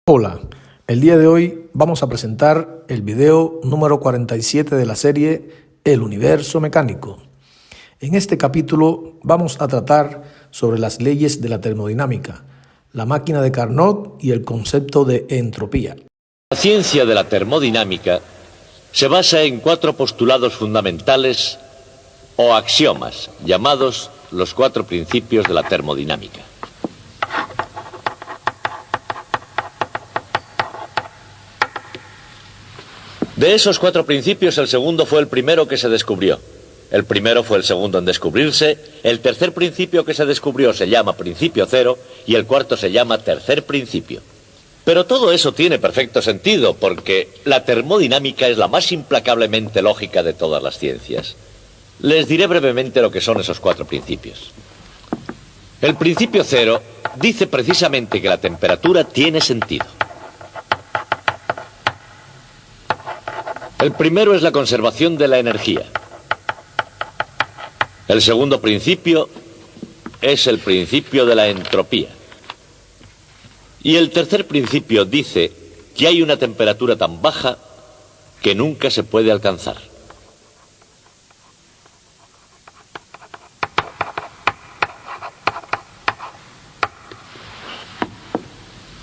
Hola, el día de hoy vamos a presentar el video número 47 de la serie El Universo Mecánico. En este capítulo vamos a tratar sobre las leyes de la termodinámica, la máquina de Carnot y el concepto de entropía. La ciencia de la termodinámica se basa en 4 postulados fundamentales o axiomas, llamados los 4 principios de la termodinámica. De esos 4 principios, el segundo fue el primero que se descubrió. El primero fue el segundo en descubrirse. El tercer principio que se descubrió se llama principio cero y el cuarto se llama tercer principio. Pero todo eso tiene perfecto sentido porque la termodinámica es la más implacablemente lógica de todas las ciencias. Les diré brevemente lo que son esos 4 principios. El principio cero dice precisamente que la temperatura tiene sentido. El primero es la conservación de la energía. El segundo principio es el principio de la entropía. Y el tercer principio dice que hay una temperatura tan baja que nunca se puede alcanzar.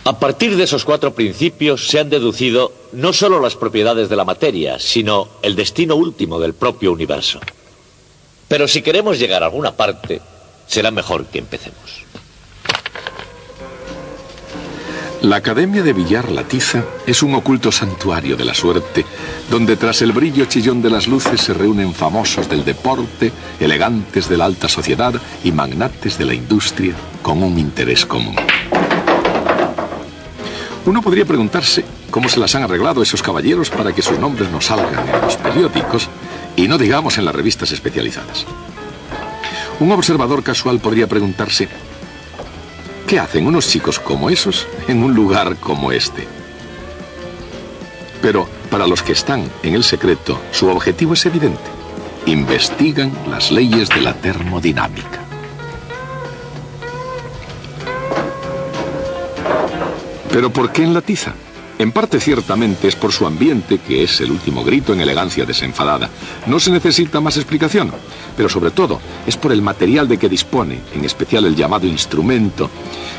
A partir de esos 4 principios se han deducido no solo las propiedades de la materia, sino el destino último del propio universo. Pero si queremos llegar a alguna parte, será mejor que empecemos. La Academia de Villar La Tiza es un oculto santuario de la suerte, donde tras el brillo chillón de las luces se reúnen famosos del deporte, elegantes de la alta sociedad y magnates de la industria con un interés común. Uno podría preguntarse cómo se las han arreglado esos caballeros para que sus nombres no salgan en los periódicos y no digamos en las revistas especializadas. Un observador casual podría preguntarse ¿qué hacen unos chicos como esos en un lugar como este? Pero para los que están en el secreto, su objetivo es evidente. Investigan las leyes de la termodinámica. ¿Pero por qué en La Tiza? En parte ciertamente es por su ambiente, que es el último grito en elegancia desenfadada. No se necesita más explicación, pero sobre todo es por el material de que dispone, en especial el llamado instrumento,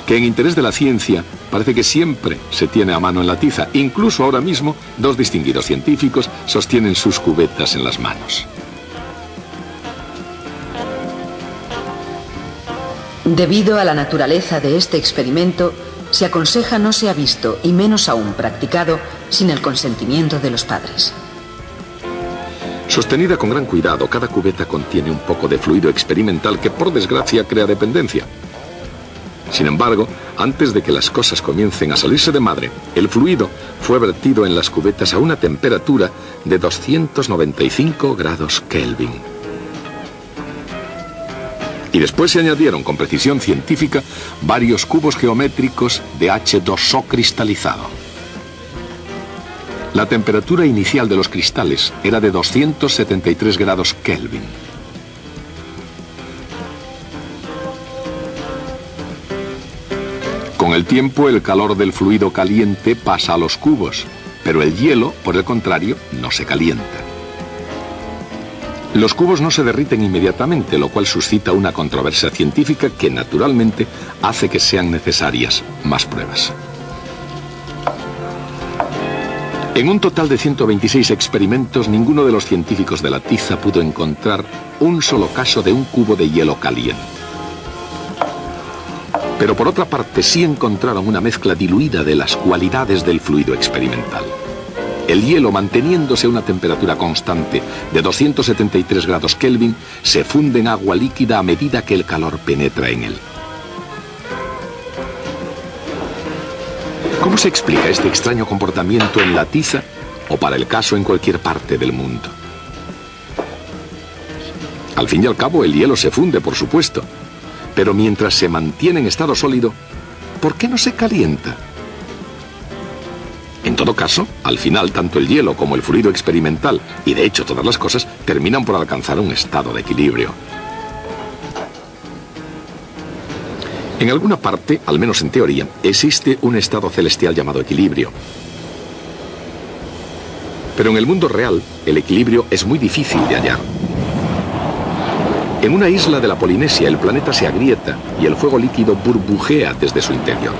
que en interés de la ciencia parece que siempre se tiene a mano en La Tiza. Incluso ahora mismo, 2 distinguidos científicos sostienen sus cubetas en las manos. Debido a la naturaleza de este experimento, se aconseja no sea visto y menos aún practicado sin el consentimiento de los padres. Sostenida con gran cuidado, cada cubeta contiene un poco de fluido experimental que por desgracia crea dependencia. Sin embargo, antes de que las cosas comiencen a salirse de madre, el fluido fue vertido en las cubetas a una temperatura de 295 grados Kelvin. Y después se añadieron con precisión científica varios cubos geométricos de H2O cristalizado. La temperatura inicial de los cristales era de 273 grados Kelvin. Con el tiempo, el calor del fluido caliente pasa a los cubos, pero el hielo, por el contrario, no se calienta. Los cubos no se derriten inmediatamente, lo cual suscita una controversia científica que, naturalmente, hace que sean necesarias más pruebas. En un total de 126 experimentos, ninguno de los científicos de La Tiza pudo encontrar un solo caso de un cubo de hielo caliente. Pero por otra parte, sí encontraron una mezcla diluida de las cualidades del fluido experimental. El hielo, manteniéndose a una temperatura constante de 273 grados Kelvin, se funde en agua líquida a medida que el calor penetra en él. ¿Cómo se explica este extraño comportamiento en La Tiza o para el caso en cualquier parte del mundo? Al fin y al cabo, el hielo se funde, por supuesto, pero mientras se mantiene en estado sólido, ¿por qué no se calienta? En todo caso, al final, tanto el hielo como el fluido experimental, y de hecho todas las cosas, terminan por alcanzar un estado de equilibrio. En alguna parte, al menos en teoría, existe un estado celestial llamado equilibrio. Pero en el mundo real, el equilibrio es muy difícil de hallar. En una isla de la Polinesia, el planeta se agrieta y el fuego líquido burbujea desde su interior.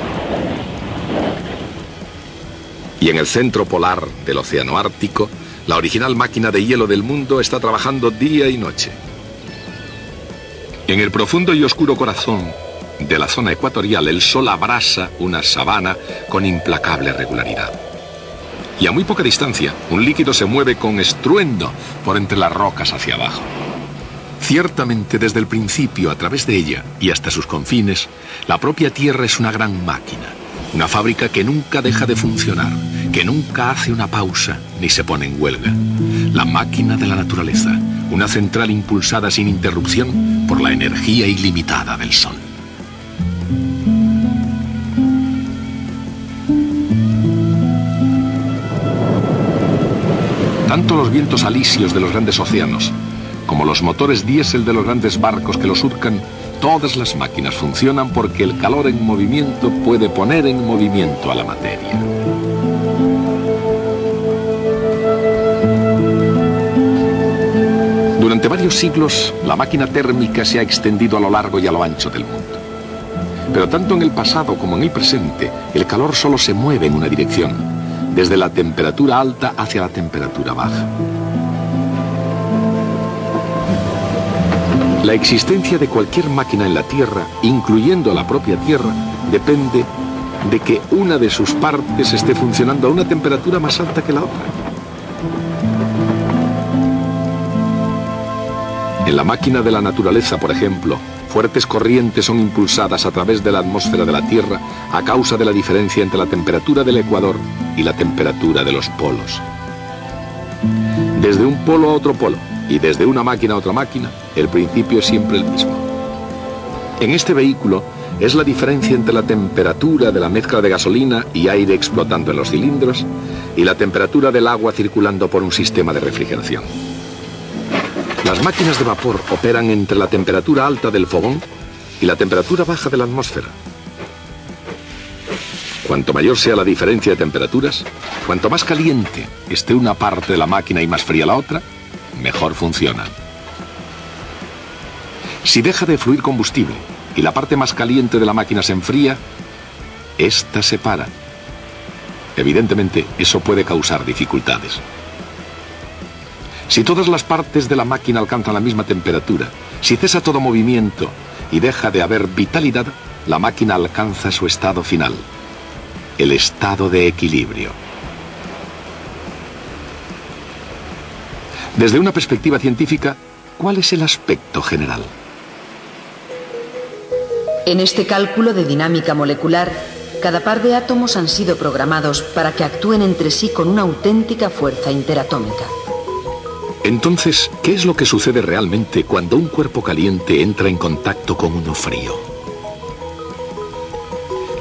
Y en el centro polar del océano Ártico, la original máquina de hielo del mundo está trabajando día y noche. En el profundo y oscuro corazón de la zona ecuatorial, el sol abrasa una sabana con implacable regularidad. Y a muy poca distancia, un líquido se mueve con estruendo por entre las rocas hacia abajo. Ciertamente, desde el principio, a través de ella y hasta sus confines, la propia Tierra es una gran máquina, una fábrica que nunca deja de funcionar, que nunca hace una pausa ni se pone en huelga. La máquina de la naturaleza, una central impulsada sin interrupción por la energía ilimitada del Sol. Tanto los vientos alisios de los grandes océanos, como los motores diésel de los grandes barcos que los surcan, todas las máquinas funcionan porque el calor en movimiento puede poner en movimiento a la materia. Durante varios siglos, la máquina térmica se ha extendido a lo largo y a lo ancho del mundo. Pero tanto en el pasado como en el presente, el calor solo se mueve en una dirección, desde la temperatura alta hacia la temperatura baja. La existencia de cualquier máquina en la Tierra, incluyendo la propia Tierra, depende de que una de sus partes esté funcionando a una temperatura más alta que la otra. En la máquina de la naturaleza, por ejemplo, fuertes corrientes son impulsadas a través de la atmósfera de la Tierra a causa de la diferencia entre la temperatura del ecuador y la temperatura de los polos. Desde un polo a otro polo y desde una máquina a otra máquina, el principio es siempre el mismo. En este vehículo es la diferencia entre la temperatura de la mezcla de gasolina y aire explotando en los cilindros y la temperatura del agua circulando por un sistema de refrigeración. Las máquinas de vapor operan entre la temperatura alta del fogón y la temperatura baja de la atmósfera. Cuanto mayor sea la diferencia de temperaturas, cuanto más caliente esté una parte de la máquina y más fría la otra, mejor funcionan. Si deja de fluir combustible y la parte más caliente de la máquina se enfría, esta se para. Evidentemente, eso puede causar dificultades. Si todas las partes de la máquina alcanzan la misma temperatura, si cesa todo movimiento y deja de haber vitalidad, la máquina alcanza su estado final, el estado de equilibrio. Desde una perspectiva científica, ¿cuál es el aspecto general? En este cálculo de dinámica molecular, cada par de átomos han sido programados para que actúen entre sí con una auténtica fuerza interatómica. Entonces, ¿qué es lo que sucede realmente cuando un cuerpo caliente entra en contacto con uno frío?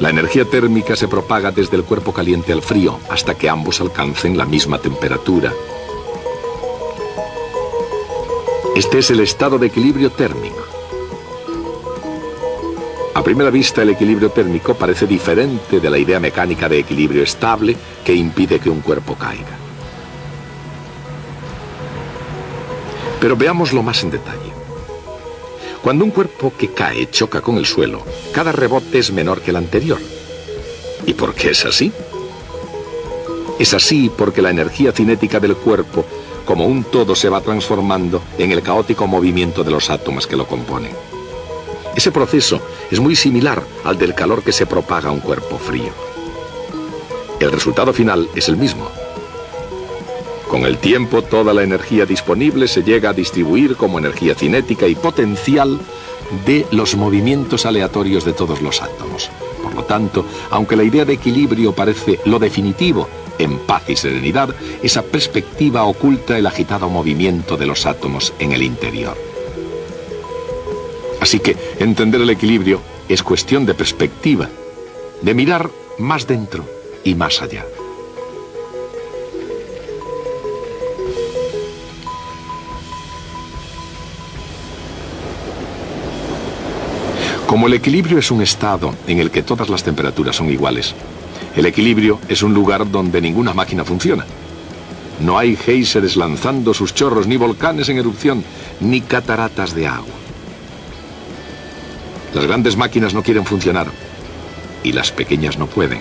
La energía térmica se propaga desde el cuerpo caliente al frío hasta que ambos alcancen la misma temperatura. Este es el estado de equilibrio térmico. A primera vista, el equilibrio térmico parece diferente de la idea mecánica de equilibrio estable que impide que un cuerpo caiga. Pero veámoslo más en detalle. Cuando un cuerpo que cae choca con el suelo, cada rebote es menor que el anterior. ¿Y por qué es así? Es así porque la energía cinética del cuerpo, como un todo, se va transformando en el caótico movimiento de los átomos que lo componen. Ese proceso es muy similar al del calor que se propaga a un cuerpo frío. El resultado final es el mismo. Con el tiempo, toda la energía disponible se llega a distribuir como energía cinética y potencial de los movimientos aleatorios de todos los átomos. Por lo tanto, aunque la idea de equilibrio parece lo definitivo en paz y serenidad, esa perspectiva oculta el agitado movimiento de los átomos en el interior. Así que entender el equilibrio es cuestión de perspectiva, de mirar más dentro y más allá. Como el equilibrio es un estado en el que todas las temperaturas son iguales, el equilibrio es un lugar donde ninguna máquina funciona. No hay géiseres lanzando sus chorros, ni volcanes en erupción, ni cataratas de agua. Las grandes máquinas no quieren funcionar y las pequeñas no pueden.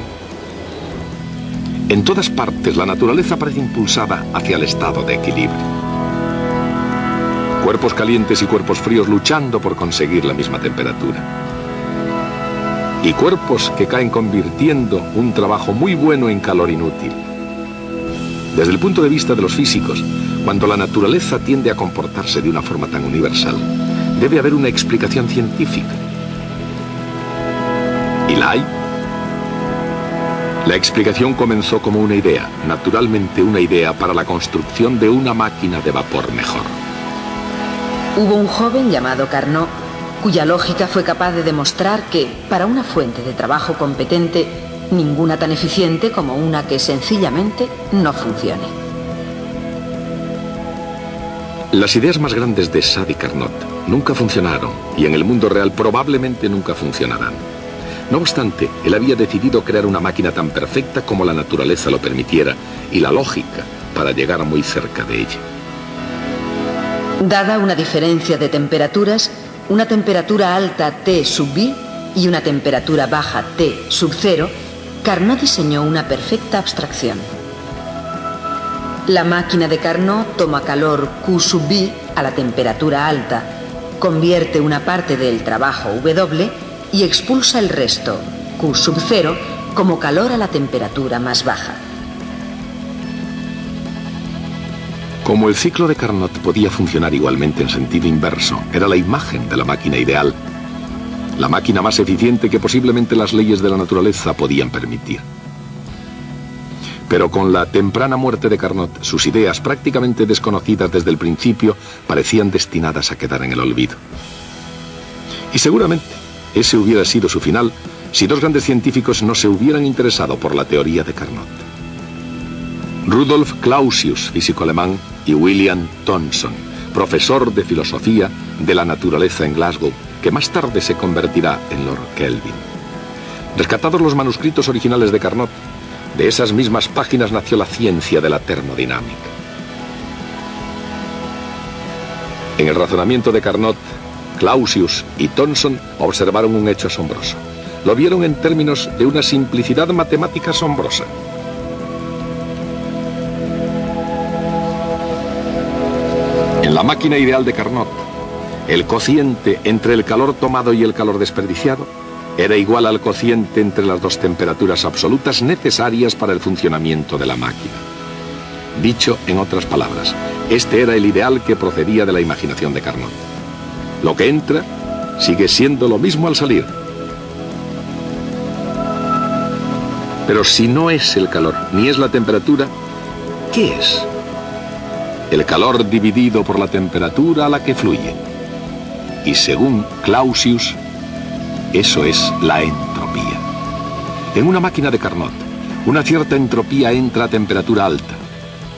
En todas partes la naturaleza parece impulsada hacia el estado de equilibrio. Cuerpos calientes y cuerpos fríos luchando por conseguir la misma temperatura. Y cuerpos que caen convirtiendo un trabajo muy bueno en calor inútil. Desde el punto de vista de los físicos, cuando la naturaleza tiende a comportarse de una forma tan universal, debe haber una explicación científica. ¿Y la hay? La explicación comenzó como una idea, naturalmente una idea para la construcción de una máquina de vapor mejor. Hubo un joven llamado Carnot, cuya lógica fue capaz de demostrar que, para una fuente de trabajo competente, ninguna tan eficiente como una que sencillamente no funcione. Las ideas más grandes de Sadi Carnot nunca funcionaron y en el mundo real probablemente nunca funcionarán. No obstante, él había decidido crear una máquina tan perfecta como la naturaleza lo permitiera y la lógica para llegar muy cerca de ella. Dada una diferencia de temperaturas, una temperatura alta T sub B y una temperatura baja T sub 0, Carnot diseñó una perfecta abstracción. La máquina de Carnot toma calor Q sub B a la temperatura alta, convierte una parte del trabajo W y expulsa el resto, Q sub 0, como calor a la temperatura más baja. Como el ciclo de Carnot podía funcionar igualmente en sentido inverso, era la imagen de la máquina ideal, la máquina más eficiente que posiblemente las leyes de la naturaleza podían permitir. Pero con la temprana muerte de Carnot, sus ideas, prácticamente desconocidas desde el principio, parecían destinadas a quedar en el olvido. Y seguramente ese hubiera sido su final si dos grandes científicos no se hubieran interesado por la teoría de Carnot. Rudolf Clausius, físico alemán, y William Thomson, profesor de filosofía de la naturaleza en Glasgow, que más tarde se convertirá en Lord Kelvin. Rescatados los manuscritos originales de Carnot, de esas mismas páginas nació la ciencia de la termodinámica. En el razonamiento de Carnot, Clausius y Thomson observaron un hecho asombroso. Lo vieron en términos de una simplicidad matemática asombrosa. En la máquina ideal de Carnot, el cociente entre el calor tomado y el calor desperdiciado era igual al cociente entre las dos temperaturas absolutas necesarias para el funcionamiento de la máquina. Dicho en otras palabras, este era el ideal que procedía de la imaginación de Carnot. Lo que entra sigue siendo lo mismo al salir. Pero si no es el calor, ni es la temperatura, ¿qué es? El calor dividido por la temperatura a la que fluye. Y según Clausius, eso es la entropía. En una máquina de Carnot, una cierta entropía entra a temperatura alta,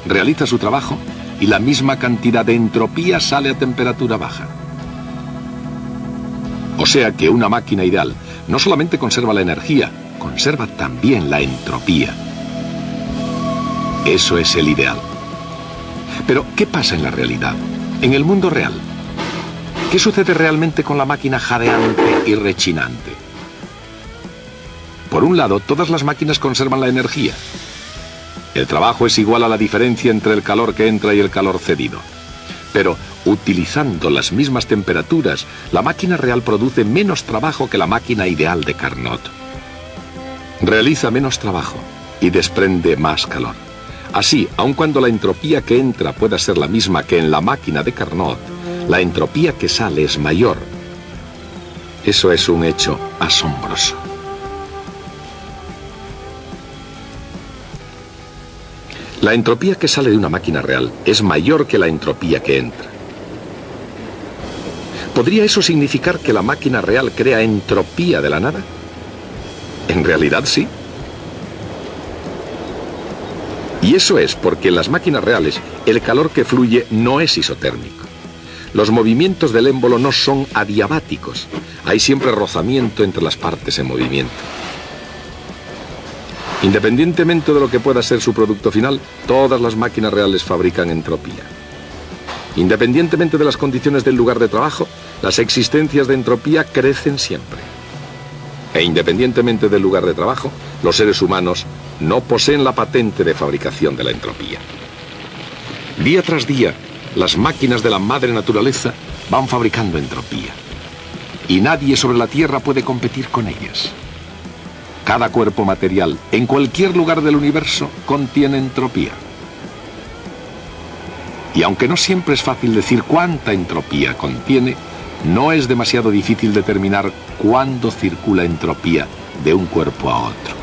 realiza su trabajo y la misma cantidad de entropía sale a temperatura baja. O sea que una máquina ideal no solamente conserva la energía, conserva también la entropía. Eso es el ideal. Pero, ¿qué pasa en la realidad? En el mundo real. ¿Qué sucede realmente con la máquina jadeante y rechinante? Por un lado, todas las máquinas conservan la energía. El trabajo es igual a la diferencia entre el calor que entra y el calor cedido. Pero, utilizando las mismas temperaturas, la máquina real produce menos trabajo que la máquina ideal de Carnot. Realiza menos trabajo y desprende más calor. Así, aun cuando la entropía que entra pueda ser la misma que en la máquina de Carnot, la entropía que sale es mayor. Eso es un hecho asombroso. La entropía que sale de una máquina real es mayor que la entropía que entra. ¿Podría eso significar que la máquina real crea entropía de la nada? En realidad sí. Y eso es porque en las máquinas reales el calor que fluye no es isotérmico. Los movimientos del émbolo no son adiabáticos. Hay siempre rozamiento entre las partes en movimiento. Independientemente de lo que pueda ser su producto final, todas las máquinas reales fabrican entropía. Independientemente de las condiciones del lugar de trabajo, las existencias de entropía crecen siempre. E independientemente del lugar de trabajo, los seres humanos no poseen la patente de fabricación de la entropía. Día tras día, las máquinas de la madre naturaleza van fabricando entropía. Y nadie sobre la Tierra puede competir con ellas. Cada cuerpo material, en cualquier lugar del universo, contiene entropía. Y aunque no siempre es fácil decir cuánta entropía contiene, no es demasiado difícil determinar cuándo circula entropía de un cuerpo a otro.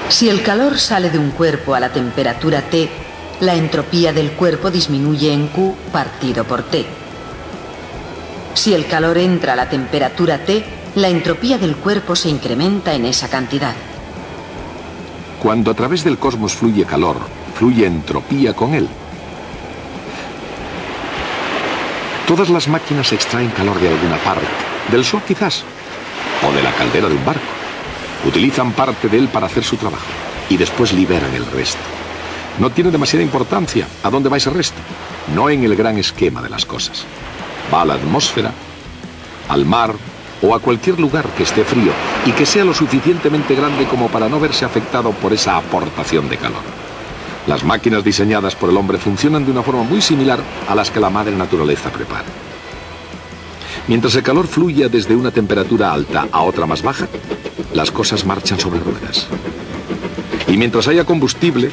Si el calor sale de un cuerpo a la temperatura T, la entropía del cuerpo disminuye en Q partido por T. Si el calor entra a la temperatura T, la entropía del cuerpo se incrementa en esa cantidad. Cuando a través del cosmos fluye calor, fluye entropía con él. Todas las máquinas extraen calor de alguna parte, del sol quizás, o de la caldera de un barco. Utilizan parte de él para hacer su trabajo y después liberan el resto. No tiene demasiada importancia a dónde va ese resto, no en el gran esquema de las cosas. Va a la atmósfera, al mar o a cualquier lugar que esté frío y que sea lo suficientemente grande como para no verse afectado por esa aportación de calor. Las máquinas diseñadas por el hombre funcionan de una forma muy similar a las que la madre naturaleza prepara. Mientras el calor fluya desde una temperatura alta a otra más baja, las cosas marchan sobre ruedas. Y mientras haya combustible,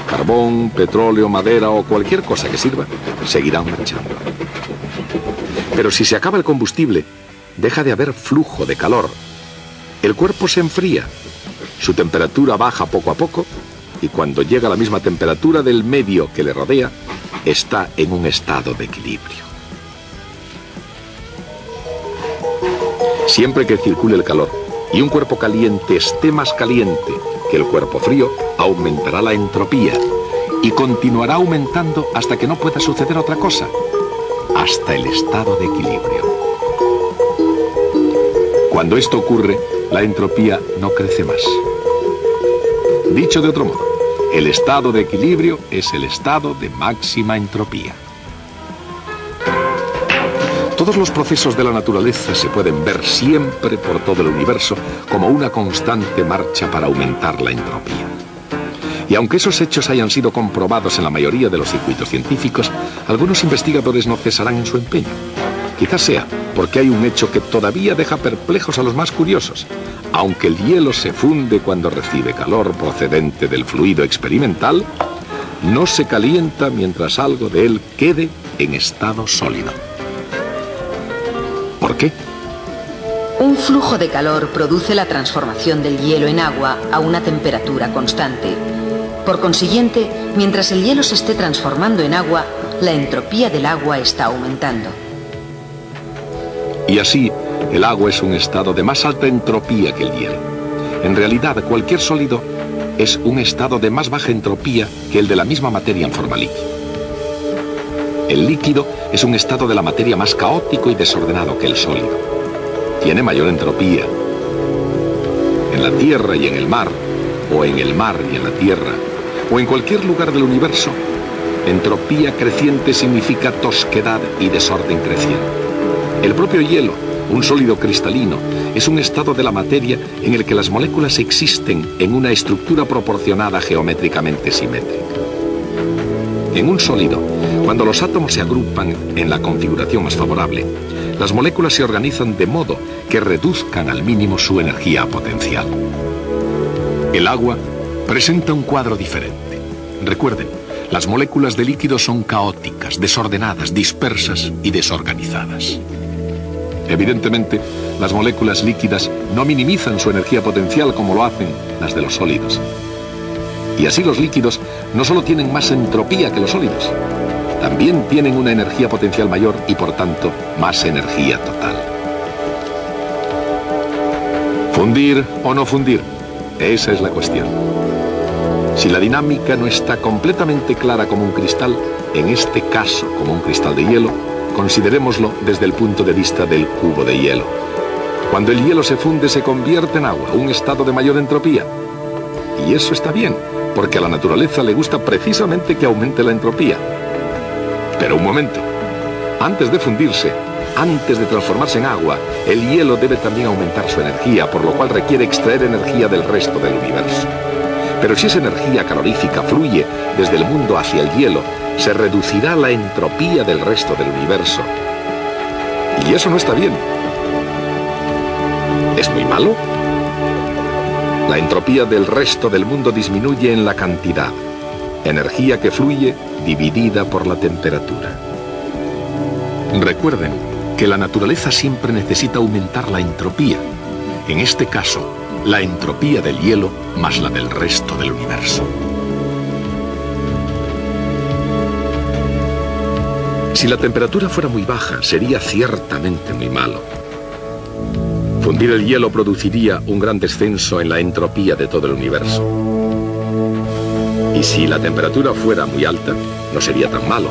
carbón, petróleo, madera o cualquier cosa que sirva, seguirán marchando. Pero si se acaba el combustible, deja de haber flujo de calor. El cuerpo se enfría, su temperatura baja poco a poco, y cuando llega a la misma temperatura del medio que le rodea, está en un estado de equilibrio. Siempre que circule el calor y un cuerpo caliente esté más caliente que el cuerpo frío, aumentará la entropía y continuará aumentando hasta que no pueda suceder otra cosa, hasta el estado de equilibrio. Cuando esto ocurre, la entropía no crece más. Dicho de otro modo, el estado de equilibrio es el estado de máxima entropía. Todos los procesos de la naturaleza se pueden ver siempre por todo el universo como una constante marcha para aumentar la entropía. Y aunque esos hechos hayan sido comprobados en la mayoría de los circuitos científicos, algunos investigadores no cesarán en su empeño. Quizás sea porque hay un hecho que todavía deja perplejos a los más curiosos. Aunque el hielo se funde cuando recibe calor procedente del fluido experimental, no se calienta mientras algo de él quede en estado sólido. ¿Por qué? Un flujo de calor produce la transformación del hielo en agua a una temperatura constante. Por consiguiente, mientras el hielo se esté transformando en agua, la entropía del agua está aumentando. Y así, el agua es un estado de más alta entropía que el hielo. En realidad, cualquier sólido es un estado de más baja entropía que el de la misma materia en forma líquida. El líquido es un estado de la materia más caótico y desordenado que el sólido. Tiene mayor entropía. En la Tierra y en el mar, o en el mar y en la Tierra, o en cualquier lugar del universo, entropía creciente significa tosquedad y desorden creciente. El propio hielo, un sólido cristalino, es un estado de la materia en el que las moléculas existen en una estructura proporcionada geométricamente simétrica. En un sólido, cuando los átomos se agrupan en la configuración más favorable, las moléculas se organizan de modo que reduzcan al mínimo su energía potencial. El agua presenta un cuadro diferente. Recuerden, las moléculas de líquido son caóticas, desordenadas, dispersas y desorganizadas. Evidentemente, las moléculas líquidas no minimizan su energía potencial como lo hacen las de los sólidos. Y así los líquidos no solo tienen más entropía que los sólidos, también tienen una energía potencial mayor y por tanto más energía total. ¿Fundir o no fundir? Esa es la cuestión. Si la dinámica no está completamente clara como un cristal, en este caso como un cristal de hielo, considerémoslo desde el punto de vista del cubo de hielo. Cuando el hielo se funde, se convierte en agua, un estado de mayor entropía. Y eso está bien, porque a la naturaleza le gusta precisamente que aumente la entropía. Pero un momento. Antes de fundirse, antes de transformarse en agua, el hielo debe también aumentar su energía, por lo cual requiere extraer energía del resto del universo. Pero si esa energía calorífica fluye desde el mundo hacia el hielo, se reducirá la entropía del resto del universo. Y eso no está bien. ¿Es muy malo? La entropía del resto del mundo disminuye en la cantidad. Energía que fluye dividida por la temperatura. Recuerden que la naturaleza siempre necesita aumentar la entropía. En este caso, la entropía del hielo más la del resto del universo. Si la temperatura fuera muy baja, sería ciertamente muy malo. Fundir el hielo produciría un gran descenso en la entropía de todo el universo. Y si la temperatura fuera muy alta, no sería tan malo.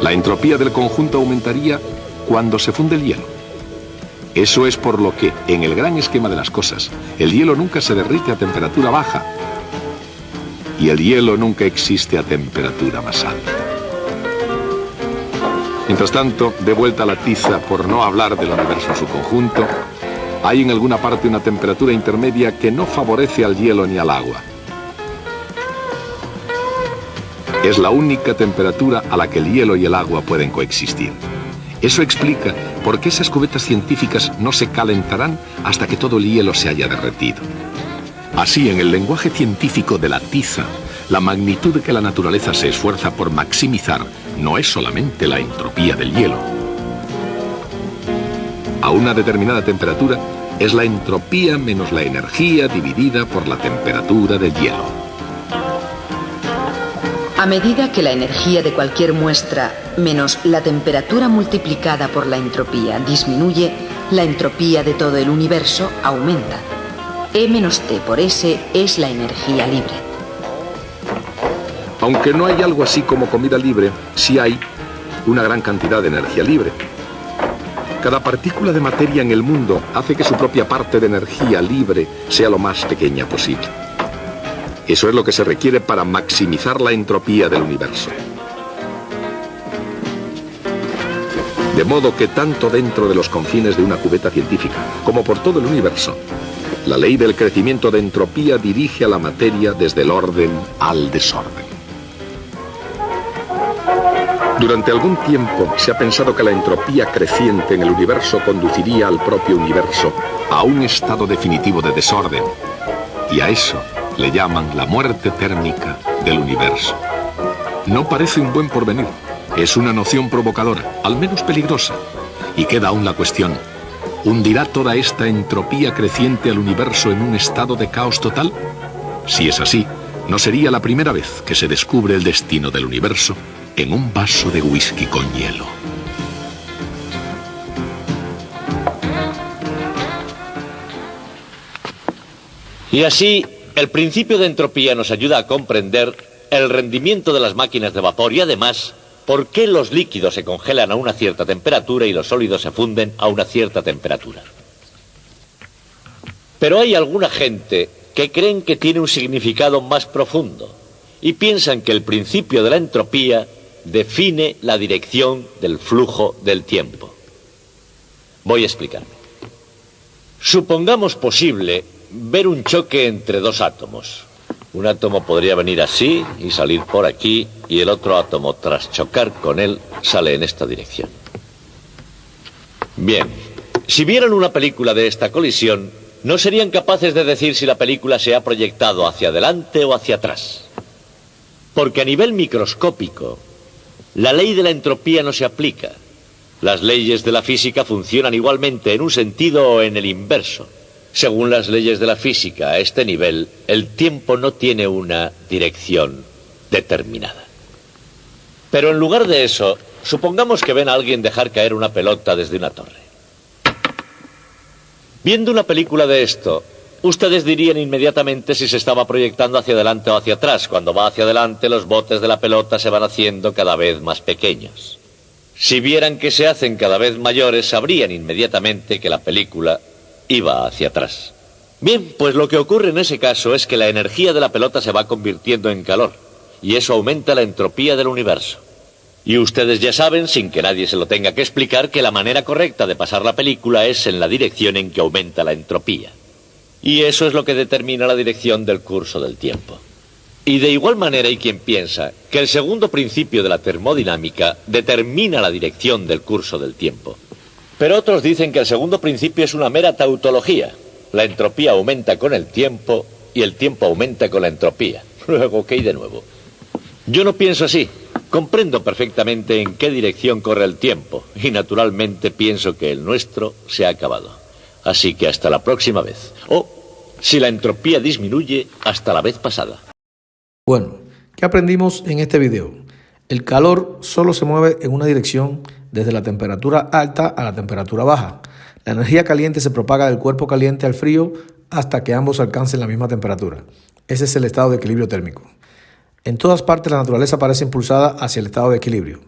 La entropía del conjunto aumentaría cuando se funde el hielo. Eso es por lo que, en el gran esquema de las cosas, el hielo nunca se derrite a temperatura baja y el hielo nunca existe a temperatura más alta. Mientras tanto, de vuelta a la tiza, por no hablar del universo en su conjunto, hay en alguna parte una temperatura intermedia que no favorece al hielo ni al agua. Es la única temperatura a la que el hielo y el agua pueden coexistir. Eso explica por qué esas cubetas científicas no se calentarán hasta que todo el hielo se haya derretido. Así, en el lenguaje científico de la tiza, la magnitud que la naturaleza se esfuerza por maximizar no es solamente la entropía del hielo. A una determinada temperatura es la entropía menos la energía dividida por la temperatura del hielo. A medida que la energía de cualquier muestra menos la temperatura multiplicada por la entropía disminuye, la entropía de todo el universo aumenta. E menos T por S es la energía libre. Aunque no hay algo así como comida libre, sí hay una gran cantidad de energía libre. Cada partícula de materia en el mundo hace que su propia parte de energía libre sea lo más pequeña posible. Eso es lo que se requiere para maximizar la entropía del universo. De modo que tanto dentro de los confines de una cubeta científica como por todo el universo, la ley del crecimiento de entropía dirige a la materia desde el orden al desorden. Durante algún tiempo se ha pensado que la entropía creciente en el universo conduciría al propio universo a un estado definitivo de desorden, y a eso le llaman la muerte térmica del universo. No parece un buen porvenir. Es una noción provocadora, al menos peligrosa. Y queda aún la cuestión: ¿hundirá toda esta entropía creciente al universo en un estado de caos total? Si es así, no sería la primera vez que se descubre el destino del universo en un vaso de whisky con hielo. Y así, el principio de entropía nos ayuda a comprender el rendimiento de las máquinas de vapor y además por qué los líquidos se congelan a una cierta temperatura y los sólidos se funden a una cierta temperatura. Pero hay alguna gente que creen que tiene un significado más profundo y piensan que el principio de la entropía define la dirección del flujo del tiempo. Voy a explicarme. Supongamos posible ver un choque entre dos átomos. Un átomo podría venir así y salir por aquí, y el otro átomo, tras chocar con él, sale en esta dirección. Bien, si vieran una película de esta colisión, no serían capaces de decir si la película se ha proyectado hacia adelante o hacia atrás. Porque a nivel microscópico, la ley de la entropía no se aplica. Las leyes de la física funcionan igualmente en un sentido o en el inverso. Según las leyes de la física, a este nivel, el tiempo no tiene una dirección determinada. Pero en lugar de eso, supongamos que ven a alguien dejar caer una pelota desde una torre. Viendo una película de esto, Ustedes dirían inmediatamente si se estaba proyectando hacia adelante o hacia atrás. Cuando va hacia adelante, los botes de la pelota se van haciendo cada vez más pequeños. Si vieran que se hacen cada vez mayores, sabrían inmediatamente que la película iba hacia atrás. Bien, pues lo que ocurre en ese caso es que la energía de la pelota se va convirtiendo en calor, y eso aumenta la entropía del universo. Y ustedes ya saben, sin que nadie se lo tenga que explicar, que la manera correcta de pasar la película es en la dirección en que aumenta la entropía. Y eso es lo que determina la dirección del curso del tiempo. Y de igual manera hay quien piensa que el segundo principio de la termodinámica determina la dirección del curso del tiempo. Pero otros dicen que el segundo principio es una mera tautología. La entropía aumenta con el tiempo y el tiempo aumenta con la entropía. Luego, ¿qué hay de nuevo? Yo no pienso así. Comprendo perfectamente en qué dirección corre el tiempo y naturalmente pienso que el nuestro se ha acabado. Así que hasta la próxima vez. O, si la entropía disminuye, hasta la vez pasada. Bueno, ¿qué aprendimos en este video? El calor solo se mueve en una dirección desde la temperatura alta a la temperatura baja. La energía caliente se propaga del cuerpo caliente al frío hasta que ambos alcancen la misma temperatura. Ese es el estado de equilibrio térmico. En todas partes la naturaleza parece impulsada hacia el estado de equilibrio.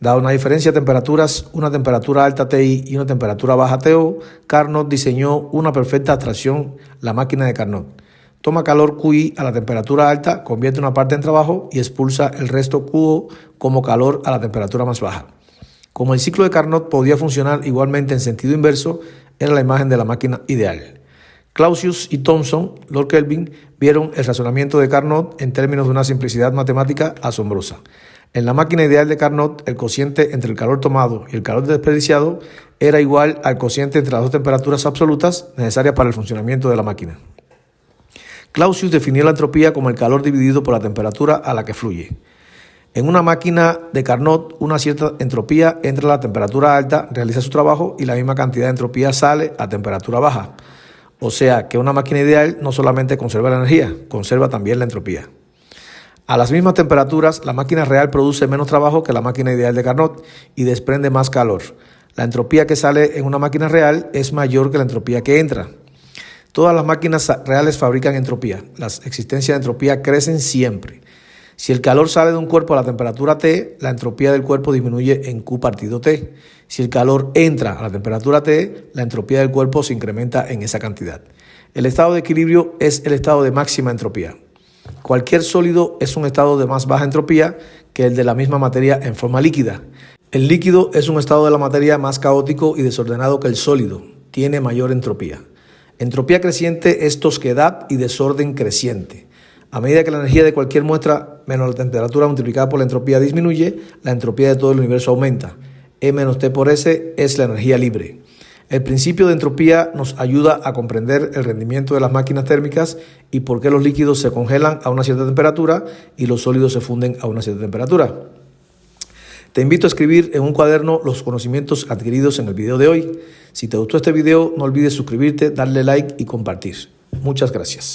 Dada una diferencia de temperaturas, una temperatura alta Ti y una temperatura baja To, Carnot diseñó una perfecta abstracción, la máquina de Carnot. Toma calor QI a la temperatura alta, convierte una parte en trabajo y expulsa el resto QO como calor a la temperatura más baja. Como el ciclo de Carnot podía funcionar igualmente en sentido inverso, era la imagen de la máquina ideal. Clausius y Thomson, Lord Kelvin, vieron el razonamiento de Carnot en términos de una simplicidad matemática asombrosa. En la máquina ideal de Carnot, el cociente entre el calor tomado y el calor desperdiciado era igual al cociente entre las dos temperaturas absolutas necesarias para el funcionamiento de la máquina. Clausius definió la entropía como el calor dividido por la temperatura a la que fluye. En una máquina de Carnot, una cierta entropía entra a la temperatura alta, realiza su trabajo y la misma cantidad de entropía sale a temperatura baja. O sea que una máquina ideal no solamente conserva la energía, conserva también la entropía. A las mismas temperaturas, la máquina real produce menos trabajo que la máquina ideal de Carnot y desprende más calor. La entropía que sale en una máquina real es mayor que la entropía que entra. Todas las máquinas reales fabrican entropía. Las existencias de entropía crecen siempre. Si el calor sale de un cuerpo a la temperatura T, la entropía del cuerpo disminuye en Q partido T. Si el calor entra a la temperatura T, la entropía del cuerpo se incrementa en esa cantidad. El estado de equilibrio es el estado de máxima entropía. Cualquier sólido es un estado de más baja entropía que el de la misma materia en forma líquida. El líquido es un estado de la materia más caótico y desordenado que el sólido. Tiene mayor entropía. Entropía creciente es tosquedad y desorden creciente. A medida que la energía de cualquier muestra menos la temperatura multiplicada por la entropía disminuye, la entropía de todo el universo aumenta. E menos T por S es la energía libre. El principio de entropía nos ayuda a comprender el rendimiento de las máquinas térmicas y por qué los líquidos se congelan a una cierta temperatura y los sólidos se funden a una cierta temperatura. Te invito a escribir en un cuaderno los conocimientos adquiridos en el video de hoy. Si te gustó este video, no olvides suscribirte, darle like y compartir. Muchas gracias.